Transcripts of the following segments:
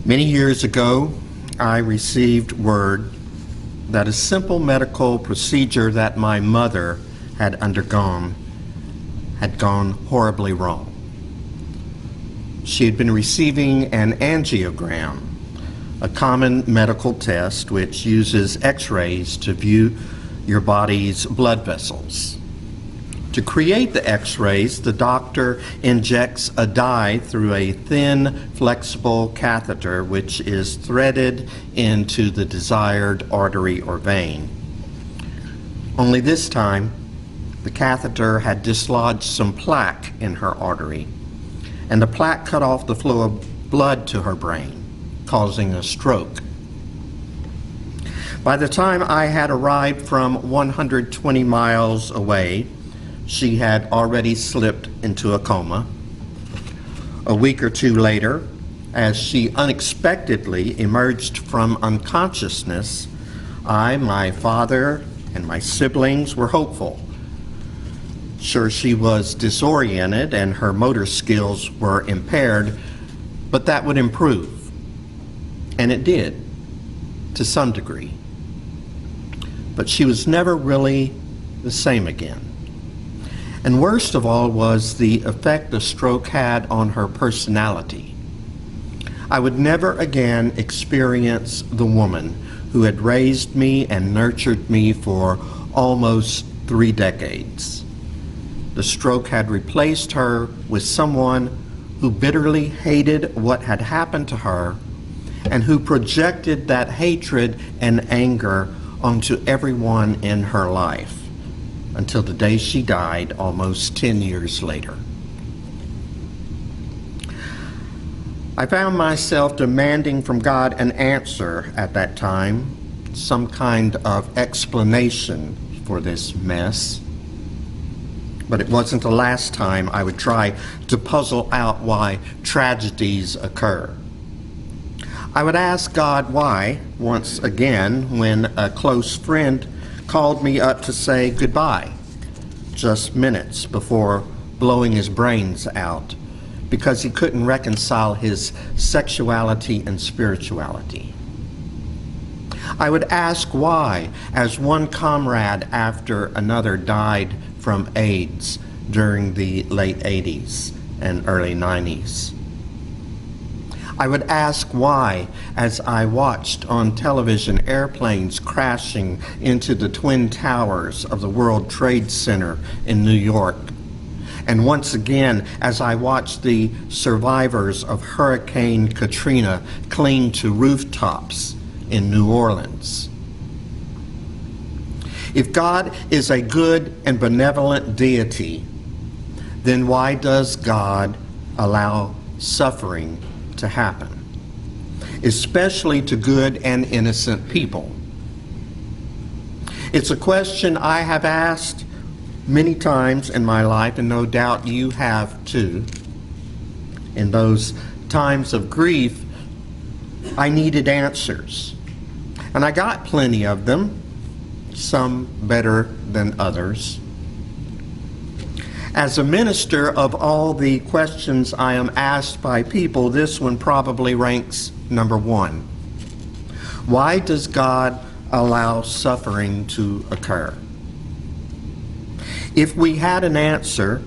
Many years ago, I received word that a simple medical procedure that my mother had undergone had gone horribly wrong. She had been receiving an angiogram, a common medical test which uses x-rays to view your body's blood vessels. To create the x-rays, the doctor injects a dye through a thin, flexible catheter which is threaded into the desired artery or vein. Only this time, the catheter had dislodged some plaque in her artery, and the plaque cut off the flow of blood to her brain, causing a stroke. By the time I had arrived from 120 miles away, she had already slipped into a coma. A week or two later, as she unexpectedly emerged from unconsciousness, I, my father, and my siblings were hopeful. Sure, she was disoriented and her motor skills were impaired, but that would improve. And it did, to some degree. But she was never really the same again. And worst of all was the effect the stroke had on her personality. I would never again experience the woman who had raised me and nurtured me for almost 3 decades. The stroke had replaced her with someone who bitterly hated what had happened to her and who projected that hatred and anger onto everyone in her life, until the day she died almost 10 years later. I found myself demanding from God an answer at that time, some kind of explanation for this mess. But it wasn't the last time I would try to puzzle out why tragedies occur. I would ask God why, once again, when a close friend called me up to say goodbye, just minutes before blowing his brains out, because he couldn't reconcile his sexuality and spirituality. I would ask why, as one comrade after another died from AIDS during the late 80s and early 90s. I would ask why, as I watched on television airplanes crashing into the Twin Towers of the World Trade Center in New York, and once again as I watched the survivors of Hurricane Katrina cling to rooftops in New Orleans. If God is a good and benevolent deity, then why does God allow suffering to happen, especially to good and innocent people? It's a question I have asked many times in my life, and no doubt you have too. In those times of grief, I needed answers, and I got plenty of them, some better than others. As a minister, of all the questions I am asked by people, this one probably ranks number 1. Why does God allow suffering to occur? If we had an answer,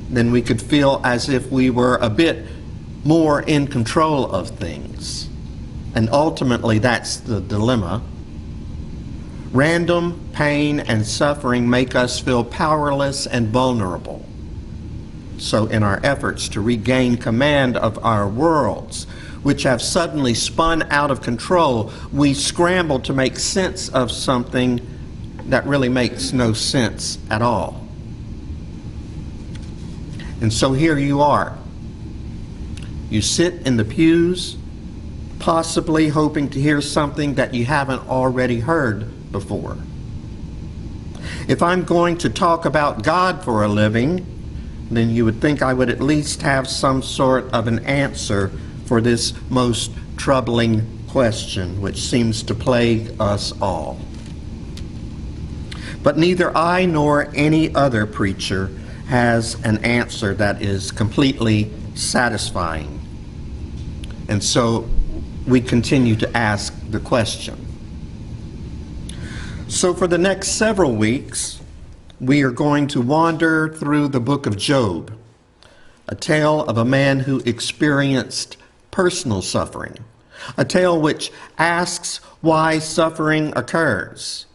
then we could feel as if we were a bit more in control of things. And ultimately, that's the dilemma. Random pain and suffering make us feel powerless and vulnerable. So in our efforts to regain command of our worlds, which have suddenly spun out of control, we scramble to make sense of something that really makes no sense at all. And so here you are. You sit in the pews, possibly hoping to hear something that you haven't already heard before. If I'm going to talk about God for a living, then you would think I would at least have some sort of an answer for this most troubling question, which seems to plague us all. But neither I nor any other preacher has an answer that is completely satisfying. And so we continue to ask the question. So for the next several weeks, we are going to wander through the book of Job, a tale of a man who experienced personal suffering, a tale which asks why suffering occurs,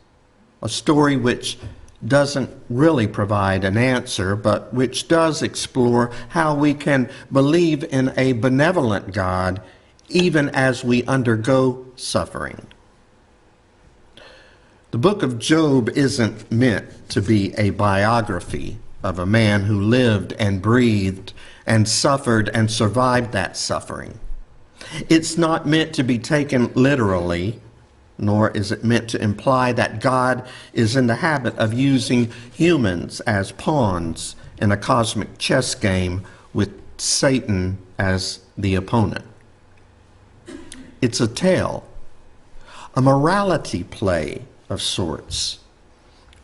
a story which doesn't really provide an answer, but which does explore how we can believe in a benevolent God even as we undergo suffering. The book of Job isn't meant to be a biography of a man who lived and breathed and suffered and survived that suffering. It's not meant to be taken literally, nor is it meant to imply that God is in the habit of using humans as pawns in a cosmic chess game with Satan as the opponent. It's a tale, a morality play of sorts,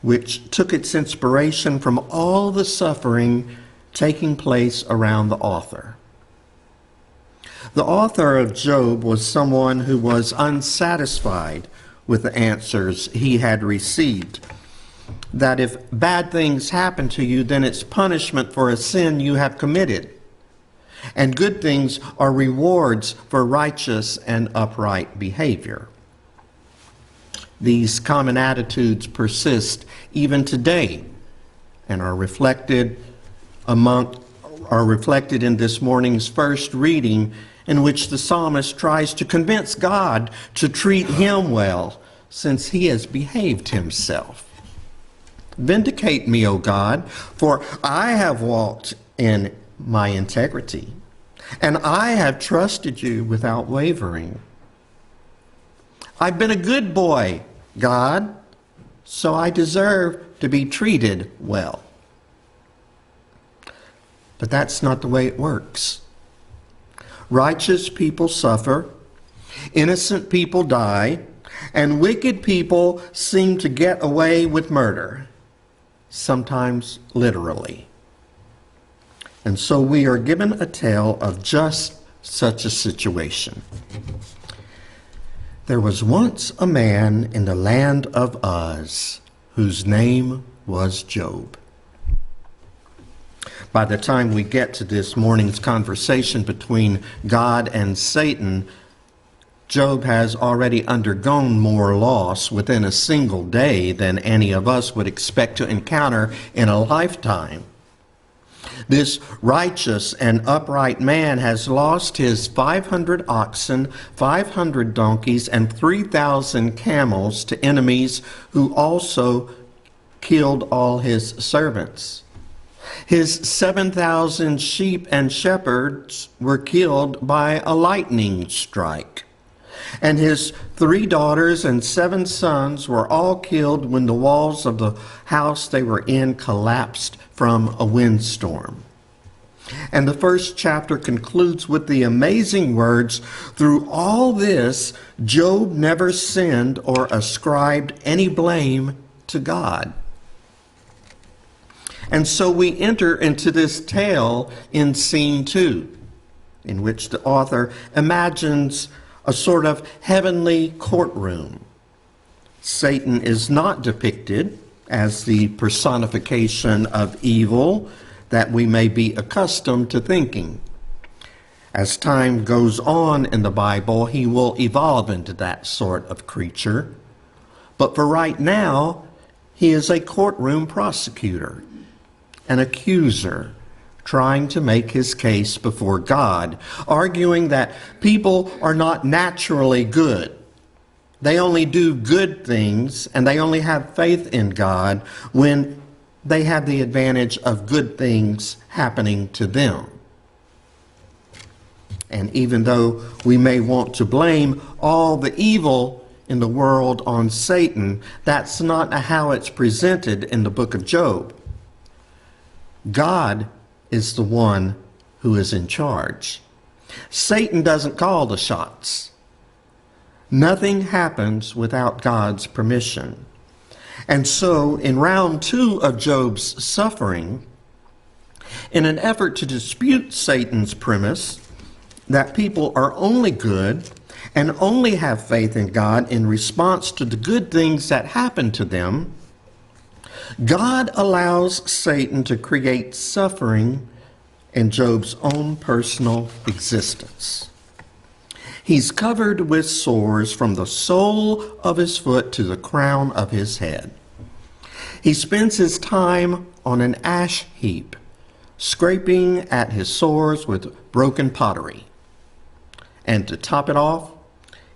which took its inspiration from all the suffering taking place around the author. The author of Job was someone who was unsatisfied with the answers he had received. That if bad things happen to you, then it's punishment for a sin you have committed. And good things are rewards for righteous and upright behavior. These common attitudes persist even today and are reflected in this morning's first reading, in which the psalmist tries to convince God to treat him well, since he has behaved himself. Vindicate me, O God, for I have walked in my integrity, and I have trusted you without wavering. I've been a good boy, God, so I deserve to be treated well. But that's not the way it works. Righteous people suffer, innocent people die, and wicked people seem to get away with murder, sometimes literally. And so we are given a tale of just such a situation. There was once a man in the land of Uz whose name was Job. By the time we get to this morning's conversation between God and Satan, Job has already undergone more loss within a single day than any of us would expect to encounter in a lifetime. This righteous and upright man has lost his 500 oxen, 500 donkeys, and 3,000 camels to enemies who also killed all his servants. His 7,000 sheep and shepherds were killed by a lightning strike. And his 3 daughters and 7 sons were all killed when the walls of the house they were in collapsed from a windstorm. And the first chapter concludes with the amazing words, "Through all this, Job never sinned or ascribed any blame to God." And so we enter into this tale in scene 2, in which the author imagines a sort of heavenly courtroom. Satan is not depicted as the personification of evil that we may be accustomed to thinking. As time goes on in the Bible, he will evolve into that sort of creature. But for right now, he is a courtroom prosecutor, an accuser, trying to make his case before God, arguing that people are not naturally good. They only do good things, and they only have faith in God when they have the advantage of good things happening to them. And even though we may want to blame all the evil in the world on Satan, that's not how it's presented in the book of Job. God is the one who is in charge. Satan doesn't call the shots. Nothing happens without God's permission. And so in round 2 of Job's suffering, in an effort to dispute Satan's premise that people are only good and only have faith in God in response to the good things that happen to them, God allows Satan to create suffering in Job's own personal existence. He's covered with sores from the sole of his foot to the crown of his head. He spends his time on an ash heap, scraping at his sores with broken pottery. And to top it off,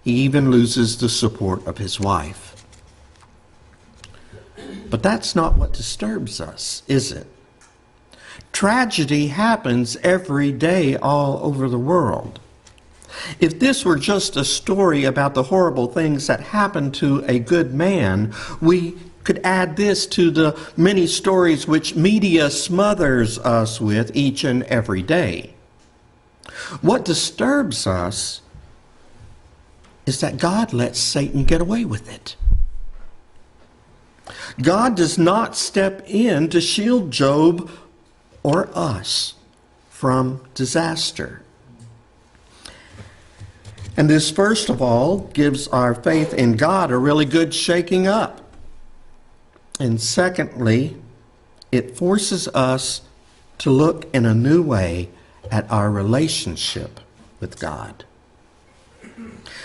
he even loses the support of his wife. But that's not what disturbs us, is it? Tragedy happens every day all over the world. If this were just a story about the horrible things that happen to a good man, we could add this to the many stories which media smothers us with each and every day. What disturbs us is that God lets Satan get away with it. God does not step in to shield Job or us from disaster. And this, first of all, gives our faith in God a really good shaking up. And secondly, it forces us to look in a new way at our relationship with God.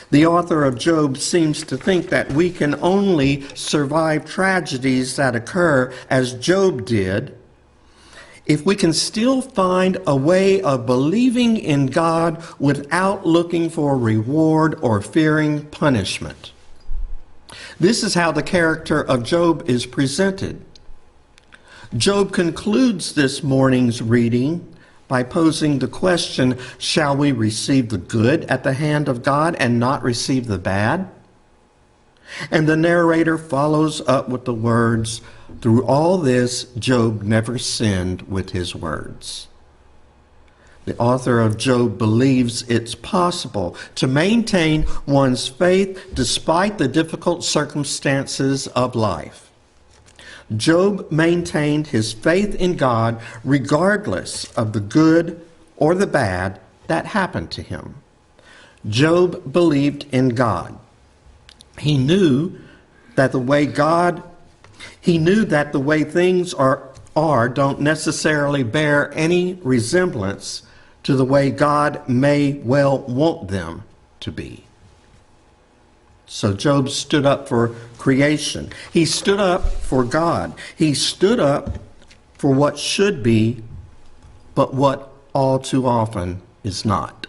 The author of Job seems to think that we can only survive tragedies that occur as Job did if we can still find a way of believing in God without looking for reward or fearing punishment. This is how the character of Job is presented. Job concludes this morning's reading by posing the question, shall we receive the good at the hand of God and not receive the bad? And the narrator follows up with the words, through all this, Job never sinned with his words. The author of Job believes it's possible to maintain one's faith despite the difficult circumstances of life. Job maintained his faith in God regardless of the good or the bad that happened to him. Job believed in God. He knew that the way things are don't necessarily bear any resemblance to the way God may well want them to be. So Job stood up for creation. He stood up for God. He stood up for what should be, but what all too often is not.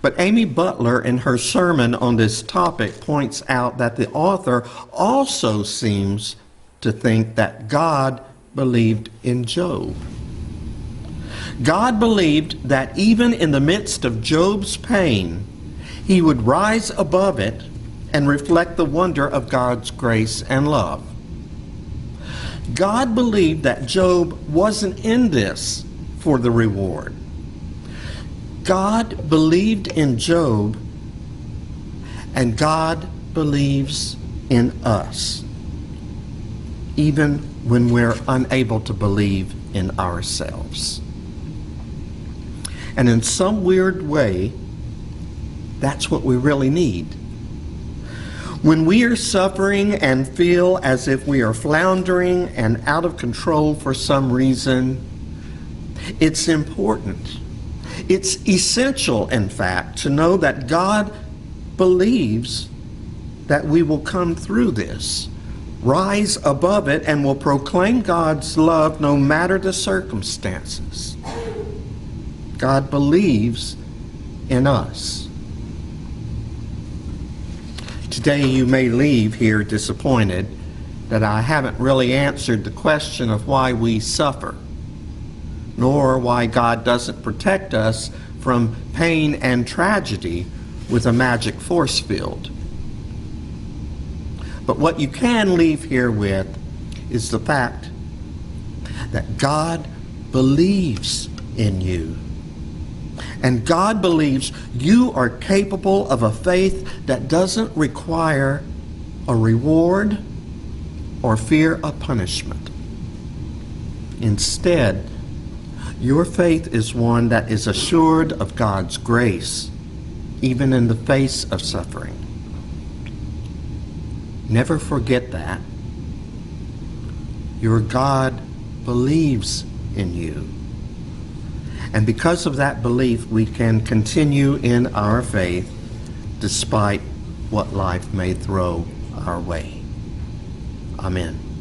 But Amy Butler, in her sermon on this topic, points out that the author also seems to think that God believed in Job. God believed that even in the midst of Job's pain, he would rise above it and reflect the wonder of God's grace and love. God believed that Job wasn't in this for the reward. God believed in Job, and God believes in us, even when we're unable to believe in ourselves. And in some weird way, that's what we really need. When we are suffering and feel as if we are floundering and out of control for some reason, it's important. It's essential, in fact, to know that God believes that we will come through this, rise above it, and will proclaim God's love no matter the circumstances. God believes in us. Today you may leave here disappointed that I haven't really answered the question of why we suffer, nor why God doesn't protect us from pain and tragedy with a magic force field. But what you can leave here with is the fact that God believes in you. And God believes you are capable of a faith that doesn't require a reward or fear of punishment. Instead, your faith is one that is assured of God's grace even in the face of suffering. Never forget that. Your God believes in you. And because of that belief, we can continue in our faith despite what life may throw our way. Amen.